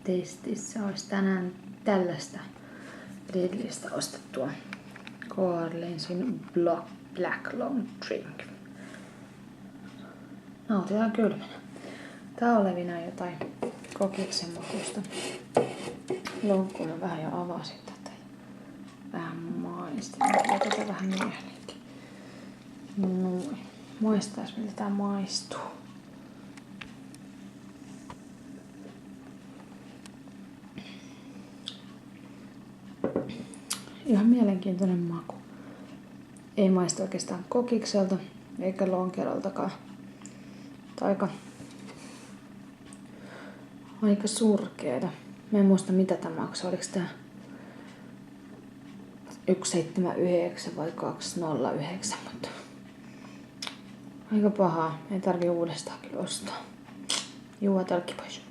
testissä olisi tänään tällaista Lidlistä ostettua Carlinsin Black Long Drink. Nautitaan kylmänä. Tää on levinä jotain kokiksen makusta. Lonkku mä vähän jo avasin tätä. Vähän maistin. Ja tätä vähän mielenkin. Noin. Maistais miltä tää maistuu. Ihan mielenkiintoinen maku. Ei maistu oikeastaan kokikselta eikä lonkeroltakaan. Aika surkeeta. Mä en muista mitä tää maksaa. Oliko tää 1,79 vai 2,09, mutta aika pahaa. Ei tarvii uudestaan kyllä ostaa. Juo talkki pois.